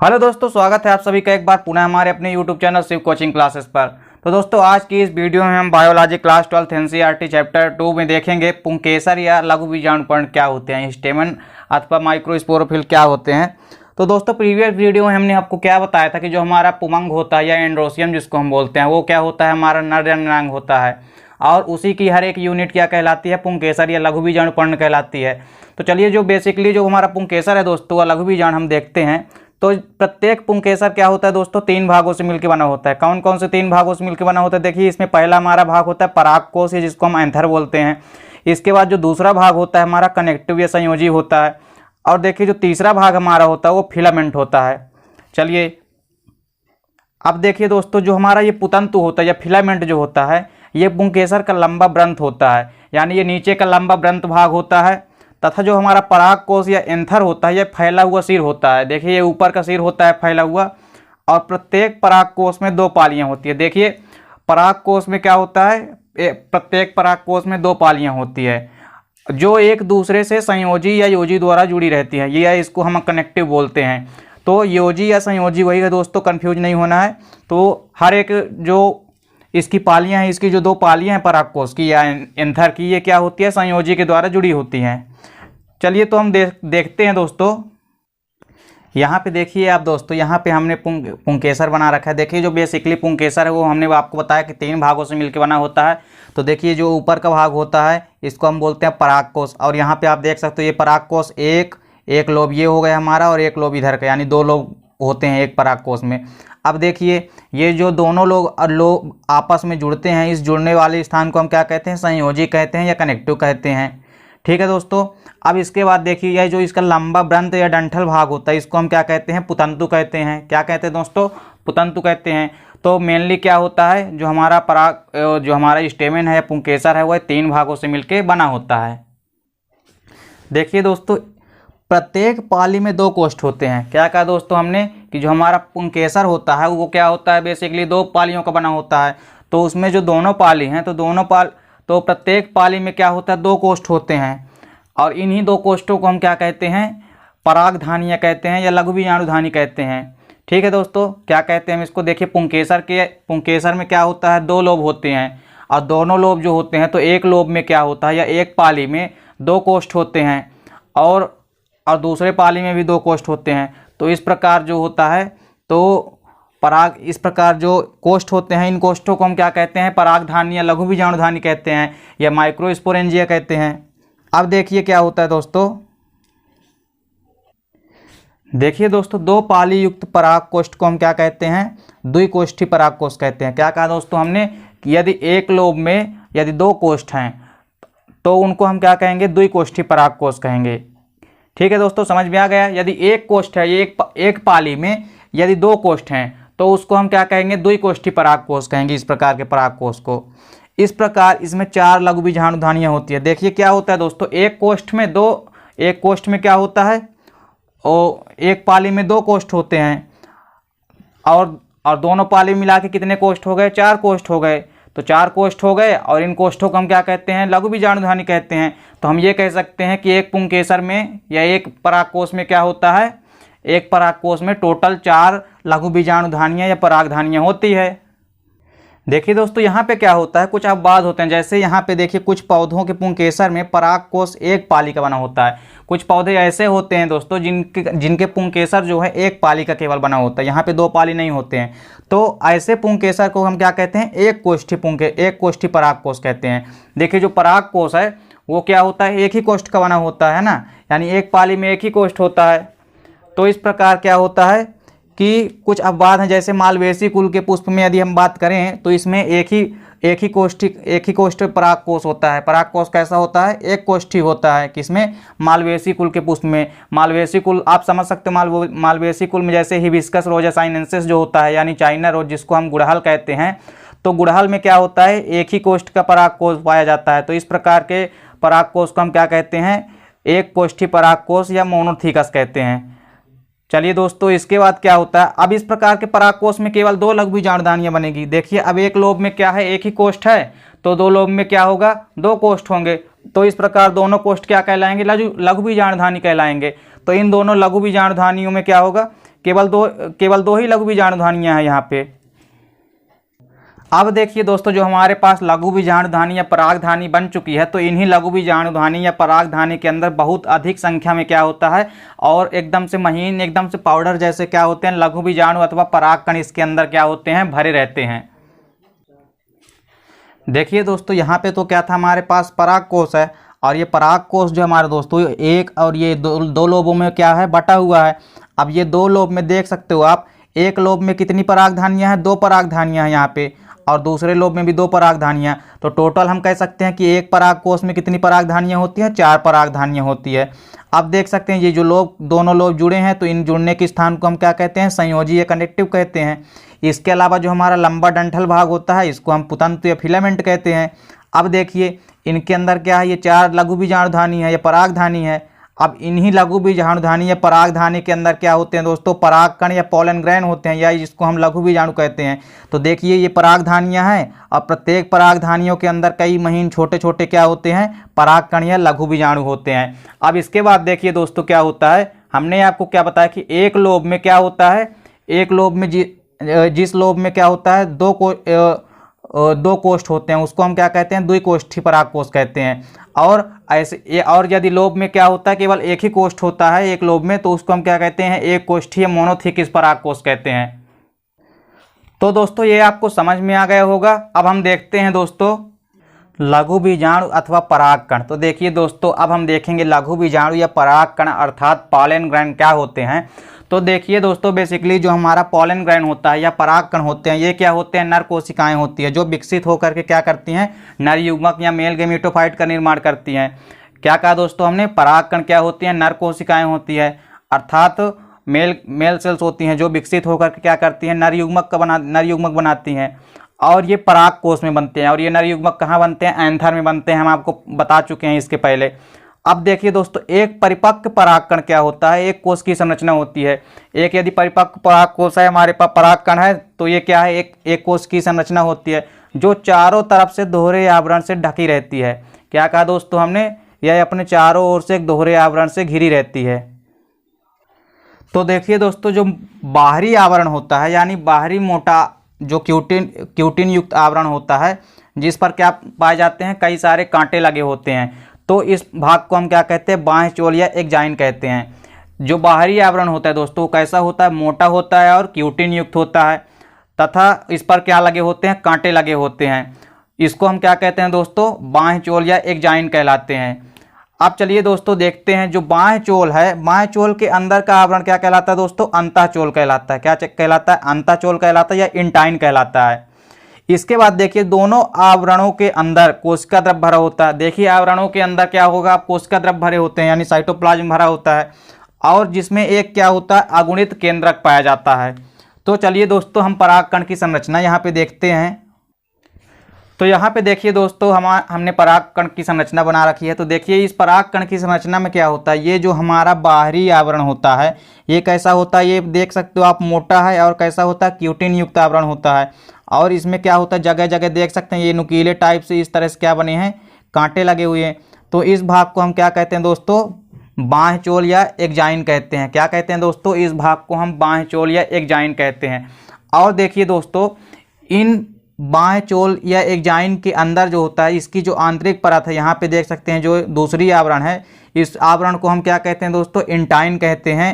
Hello दोस्तों, स्वागत है आप सभी का एक बार पुनः हमारे अपने YouTube channel Shiv coaching classes पर। तो दोस्तों, आज की इस वीडियो में हम बायोलॉजी क्लास 12 एनसीईआरटी चैप्टर 2 में देखेंगे पुंकेसर या लघु बीजाणुपर्ण क्या होते हैं, स्टेमन अथवा माइक्रोस्पोरोफिल क्या होते हैं। तो दोस्तों, प्रीवियस वीडियो में हमने आपको क्या बताया था कि जो हमारा पुमंग होता है या एंड्रोसियम जिसको हम बोलते हैं, वो क्या होता है, हमारा नर जननांग होता है और उसी की हर एक यूनिट क्या कहलाती है, पुंकेसर या लघु बीजाणुपर्ण कहलाती है। तो चलिए, जो बेसिकली जो हमारा पुंकेसर है दोस्तों, वह लघु बीजाणु हम देखते हैं। तो प्रत्येक पुंकेसर क्या होता है दोस्तों, 3 भागों से मिलकर बना होता है। कौन कौन से 3 भागों से मिलकर बना होता है, देखिए इसमें पहला हमारा भाग होता है परागकोश, जिसको हम एंथर बोलते हैं। इसके बाद जो दूसरा भाग होता है हमारा कनेक्टिव या संयोजी होता है। और देखिए जो तीसरा भाग हमारा होता है वो फिलामेंट होता है। चलिए अब देखिए दोस्तों, जो हमारा ये पुतंतु होता है या फिलामेंट जो होता है, ये पुंकेसर का लंबा व्रंत होता है, यानी ये नीचे का लंबा व्रंत भाग होता है। तथा जो हमारा परागकोश या एंथर होता है, ये फैला हुआ सिर होता है। देखिए ये ऊपर का सिर होता है फैला हुआ, और प्रत्येक परागकोश में 2 पालियां होती है। देखिए परागकोश में क्या होता है, प्रत्येक परागकोश में 2 पालियां होती है जो एक दूसरे से संयोजी या योजी द्वारा जुड़ी रहती है। ये इसको हम कनेक्टिव बोलते हैं। तो योजी या संयोजी वही है दोस्तों, कन्फ्यूज नहीं होना है। तो हर एक जो इसकी पालियां हैं, इसकी जो 2 पालियां हैं परागकोश की या एंथर की, ये क्या होती है, संयोजी के द्वारा जुड़ी होती हैं। चलिए तो हम देखते हैं दोस्तों। यहाँ पे देखिए आप दोस्तों, यहाँ पे हमने पुंकेसर बना रखा है। देखिए जो बेसिकली पुंकेसर है वो हमने आपको बताया कि 3 भागों से मिलकर बना होता है। तो देखिए जो ऊपर का भाग होता है इसको हम बोलते हैं परागकोश, और यहाँ पे आप देख सकते हो ये परागकोश एक लोब ये हो गया हमारा और एक लोब इधर का, यानी 2 लोब होते हैं एक परागकोश में। अब देखिए ये जो दोनों लोग आपस में जुड़ते हैं, इस जुड़ने वाले स्थान को हम क्या कहते हैं, संयोजी कहते हैं या कनेक्टिव कहते हैं। ठीक है दोस्तों। अब इसके बाद देखिए यह जो इसका लंबा व्रंत या डंठल भाग होता है, इसको हम क्या कहते हैं, पुतंतु कहते हैं। क्या कहते हैं दोस्तों, पुतंतु कहते हैं। तो मेनली क्या होता है, जो हमारा स्टेमेन है, पुंकेसर है, वह 3 भागों से मिलकर बना होता है। देखिए दोस्तों, प्रत्येक पाली में 2 कोष्ठ होते हैं। क्या कहा दोस्तों हमने कि जो हमारा पुंकेसर होता है वो क्या होता है, बेसिकली 2 पालियों का बना होता है। तो उसमें जो दोनों पाली हैं, तो प्रत्येक पाली में क्या होता है, 2 कोष्ठ होते हैं। और इन्हीं 2 कोष्ठों को हम क्या कहते हैं, परागधानियाँ कहते हैं या लघु बीजाणुधानी कहते हैं। ठीक है दोस्तों, क्या कहते हैं हम इसको, देखिए पुंकेसर में क्या होता है, 2 लोब होते हैं, और दोनों लोब जो होते हैं तो एक लोब में क्या होता है या एक पाली में 2 कोष्ठ होते हैं, और दूसरे पाली में भी 2 कोष्ठ होते हैं। तो इस प्रकार जो होता है, तो इस प्रकार जो कोष्ठ होते हैं, इन कोष्ठों को हम क्या कहते हैं, परागधानी या लघु बीजाणुधानी कहते हैं या माइक्रोस्पोरेंजिया कहते हैं। अब देखिए क्या होता है दोस्तों, देखिए दोस्तों 2 पाली युक्त पराग कोष्ठ को हम क्या कहते हैं, द्विकोष्ठी पराग कोष्ठ कहते हैं। क्या कहा दोस्तों हमने कि यदि एक लोब में यदि 2 कोष्ठ हैं तो उनको हम क्या कहेंगे, द्विकोष्ठी पराग कोष्ठ कहेंगे। ठीक है दोस्तों, समझ में आ गया। यदि एक कोष्ठ है, एक पाली में यदि 2 कोष्ठ हैं तो उसको हम क्या कहेंगे, द्विकोष्ठी पराग कोष्ठ कहेंगे, इस प्रकार के पराग कोष्ठ को। इस प्रकार इसमें 4 लघु बीजाणुधानियाँ होती है। देखिए क्या होता है दोस्तों, एक कोष्ठ में क्या होता है, और एक पाली में 2 कोष्ठ होते हैं, और दोनों पाली मिला के कितने कोष्ठ हो गए, 4 कोष्ठ हो गए। तो 4 कोष्ठ हो गए, और इन कोष्ठों को हम क्या कहते हैं, लघु बीजाणुधानी कहते हैं। तो हम ये कह सकते हैं कि एक पुंकेसर में या एक परागकोश में क्या होता है, एक परागकोश में टोटल 4 लघु बीजाणुधानियाँ या परागधानियाँ होती है। देखिए दोस्तों, यहाँ पे क्या होता है, कुछ अपवाद होते हैं। जैसे यहाँ पे देखिए कुछ पौधों के पुंकेसर में परागकोश एक पाली का बना होता है। कुछ पौधे ऐसे होते हैं दोस्तों जिनके पुंकेसर जो है एक पाली का केवल बना होता है, यहाँ पे 2 पाली नहीं होते हैं। तो ऐसे पुंकेसर को हम क्या कहते हैं, एक कोष्ठी परागकोश कहते हैं। देखिए जो परागकोश है वो क्या होता है, एक ही कोष्ठ का बना होता है ना, यानी एक पाली में एक ही कोष्ठ होता है। तो इस प्रकार क्या होता है कि कुछ अपवाद हैं। जैसे मालवेसी कुल के पुष्प में यदि हम बात करें तो इसमें एक ही कोष्ठ परागकोश होता है। परागकोश कैसा होता है, एक कोष्ठी होता है, किसमें, मालवेसी कुल के पुष्प में। मालवेसी कुल आप समझ सकते हो, मालवेसी कुल में जैसे हिबिस्कस रोज़ा साइनेंसिस जो होता है, यानी चाइना रोज जिसको हम गुड़हल कहते हैं। तो गुड़हल में क्या होता है, एक ही कोष्ठ का परागकोश पाया जाता है। तो इस प्रकार के परागकोश को हम क्या कहते हैं, एक कोष्ठी परागकोश या मोनोथीकस कहते हैं। चलिए दोस्तों, इसके बाद क्या होता है, अब इस प्रकार के परागकोश में केवल 2 लघु बीजाणुधानियाँ बनेगी। देखिए अब एक लोब में क्या है, एक ही कोष्ठ है, तो 2 लोब में क्या होगा, 2 कोष्ठ होंगे। तो इस प्रकार दोनों कोष्ठ क्या कहलाएंगे, लघु बीजाणुधानी कहलाएंगे। तो इन दोनों लघु बीजाणुधानियों में क्या होगा केवल दो ही लघु बीजाणुधानियाँ हैं यहाँ पे। अब देखिए दोस्तों, जो हमारे पास लघु बीजाणुधानी या परागधानी बन चुकी है, तो इन्हीं लघु बीजाणुधानी या परागधानी के अंदर बहुत अधिक संख्या में क्या होता है, और एकदम से महीन, एकदम से पाउडर जैसे क्या होते हैं लघु बीजाणु अथवा परागकण इसके अंदर क्या होते हैं, भरे रहते हैं। देखिए दोस्तों, यहाँ पे तो क्या था, हमारे पास पराग कोश है, और ये पराग कोश जो हमारे दोस्तों एक और ये दो लोबों में क्या है, बटा हुआ है। अब ये दो लोब में देख सकते हो आप, एक लोब में कितनी परागधानियाँ हैं, 2 परागधानियाँ हैं यहाँ पे, और दूसरे लोब में भी 2 परागधानियाँ। तो टोटल हम कह सकते हैं कि एक पराग कोश में कितनी परागधानियाँ होती हैं, 4 परागधानियाँ होती है। अब देख सकते हैं ये जो लोब, दोनों लोब जुड़े हैं, तो इन जुड़ने के स्थान को हम क्या कहते हैं, संयोजी या कनेक्टिव कहते हैं। इसके अलावा जो हमारा लंबा डंठल भाग होता है, इसको हम पुतंतु या फिलामेंट कहते हैं। अब देखिए इनके अंदर क्या है, ये 4 लघु बीजाणुधानी है या परागधानी है। अब इन्हीं लघु बीजाणुधानी या परागधानी के अंदर क्या होते हैं दोस्तों, परागकण या पोलन ग्रैन होते हैं, या जिसको हम लघु बीजाणु कहते हैं। तो देखिए ये परागधानियां हैं, और प्रत्येक परागधानियों के अंदर कई महीन छोटे छोटे क्या होते हैं, परागकण या लघु बीजाणु होते हैं। अब इसके बाद देखिए दोस्तों क्या होता है, हमने आपको क्या बताया कि एक लोब में क्या होता है, एक लोब में जिस लोब में क्या होता है, 2 कोष्ठ होते हैं, उसको हम क्या कहते हैं, द्विकोष्ठी परागकोश कहते हैं। और ऐसे और यदि लोब में क्या होता है, केवल एक ही कोष्ठ होता है एक लोब में, तो उसको हम क्या कहते हैं, एक कोष्ठीय मोनोथिकिस परागकोश कहते हैं। तो दोस्तों ये आपको समझ में आ गया होगा। अब हम देखते हैं दोस्तों लघु बीजाणु अथवा परागकण। तो देखिए दोस्तों, अब हम देखेंगे लघु बीजाणु या परागकण अर्थात पॉलन ग्रैन क्या होते हैं। तो देखिए दोस्तों, बेसिकली जो हमारा पॉलन ग्रैन होता है या परागकण होते हैं, ये क्या होते हैं, नर कोशिकाएं होती है, जो विकसित होकर के क्या करती हैं, नर युग्मक या मेल गेमेटोफाइट का निर्माण करती हैं। क्या कहा दोस्तों हमने, परागकण क्या होती हैं, नर कोशिकाएं होती है, अर्थात मेल सेल्स होती हैं, जो विकसित होकर के क्या करती हैं, नर युग्मक बनाती हैं, और ये पराग कोश में बनते हैं। और ये नर युग्मक कहाँ बनते हैं, एंथर में बनते हैं, हम आपको बता चुके हैं इसके पहले। अब देखिए दोस्तों, एक परिपक्व परागकण क्या होता है, एक कोश की संरचना होती है। एक यदि परिपक्व परागकोश है, हमारे पास परागकण है, तो ये क्या है, एक कोश की संरचना होती है, जो चारों तरफ से दोहरे आवरण से ढकी रहती है। क्या कहा दोस्तों हमने, यह अपने चारों ओर से एक दोहरे आवरण से घिरी रहती है। तो देखिए दोस्तों, जो बाहरी आवरण होता है, यानी बाहरी मोटा जो क्यूटिन युक्त आवरण होता है, जिस पर क्या पाए जाते हैं, कई सारे कांटे लगे होते हैं, तो इस भाग को हम क्या कहते हैं, बाह्य चोल या एक्जाइन कहते हैं। जो बाहरी आवरण होता है दोस्तों, कैसा होता है, मोटा होता है और क्यूटिन युक्त होता है, तथा इस पर क्या लगे होते हैं, कांटे लगे होते हैं। इसको हम क्या कहते हैं दोस्तों, बाह्य चोल या एक्जाइन कहलाते हैं। अब चलिए दोस्तों देखते हैं, जो बाह्य चोल है, बाह्य चोल के अंदर का आवरण क्या कहलाता है दोस्तों, अंतःचोल कहलाता है। क्या कहलाता है, अंतःचोल कहलाता है या इंटाइन कहलाता है। इसके बाद देखिए, दोनों आवरणों के अंदर कोशिका द्रव्य भरा होता है। देखिए आवरणों के अंदर क्या होगा, कोशिका द्रव्य भरे होते हैं, यानी साइटोप्लाज्म भरा होता है, और जिसमें एक क्या होता है, अगुणित केंद्रक पाया जाता है। तो चलिए दोस्तों, हम परागकण की संरचना यहाँ पे देखते हैं। तो यहाँ पे देखिए दोस्तों, हमने परागकण की संरचना बना रखी है। तो देखिए इस परागकण की संरचना में क्या होता है, ये जो हमारा बाहरी आवरण होता है, ये कैसा होता है, ये देख सकते हो आप, मोटा है, और कैसा होता है, क्यूटिन युक्त आवरण होता है। और इसमें क्या होता है, जगह जगह देख सकते हैं ये नुकीले टाइप से इस तरह से क्या बने हैं, कांटे लगे हुए हैं। तो इस भाग को हम क्या कहते हैं दोस्तों, बाह्य चोल या एक्जाइन कहते हैं। क्या कहते हैं दोस्तों, इस भाग को हम बाह्य चोल या एक्जाइन कहते हैं। और देखिए दोस्तों, इन बाह्य चोल या एक्जाइन के अंदर जो होता है, इसकी जो आंतरिक परत है, यहाँ पे देख सकते हैं जो दूसरी आवरण है, इस आवरण को हम क्या कहते हैं दोस्तों, इंटाइन कहते हैं।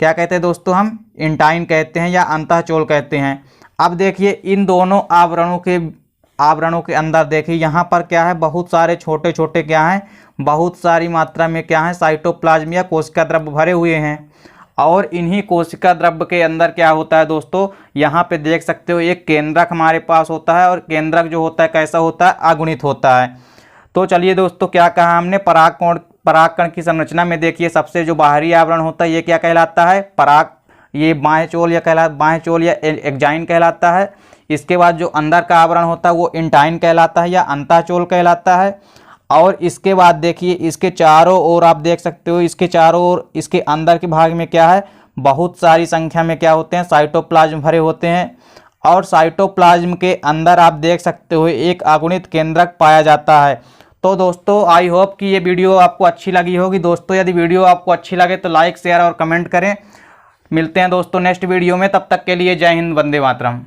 क्या कहते हैं दोस्तों, हम इंटाइन कहते हैं या अंतःचोल कहते हैं। अब देखिए इन दोनों आवरणों के अंदर देखिए, यहाँ पर क्या है, बहुत सारे छोटे छोटे क्या हैं, बहुत सारी मात्रा में क्या है, साइटोप्लाज्म या कोशिका द्रव्य भरे हुए हैं। और इन्हीं कोशिका द्रव्य के अंदर क्या होता है दोस्तों, यहाँ पे देख सकते हो एक केंद्रक हमारे पास होता है, और केंद्रक जो होता है कैसा होता है, अगुणित होता है। तो चलिए दोस्तों, क्या कहा हमने, परागकण की संरचना में देखिए, सबसे जो बाहरी आवरण होता है ये क्या कहलाता है, ये बाह्य चोल या एक्जाइन कहलाता है। इसके बाद जो अंदर का आवरण होता है वो इंटाइन कहलाता है या अंतःचोल कहलाता है। और इसके बाद देखिए, इसके चारों ओर आप देख सकते हो, इसके चारों ओर, इसके अंदर के भाग में क्या है, बहुत सारी संख्या में क्या होते हैं, साइटोप्लाज्म भरे होते हैं। और साइटोप्लाज्म के अंदर आप देख सकते हो एक अगुणित केंद्रक पाया जाता है। तो दोस्तों आई होप कि ये वीडियो आपको अच्छी लगी होगी। दोस्तों यदि वीडियो आपको अच्छी लगे तो लाइक, शेयर और कमेंट करें। मिलते हैं दोस्तों नेक्स्ट वीडियो में, तब तक के लिए जय हिंद, वंदे मातरम।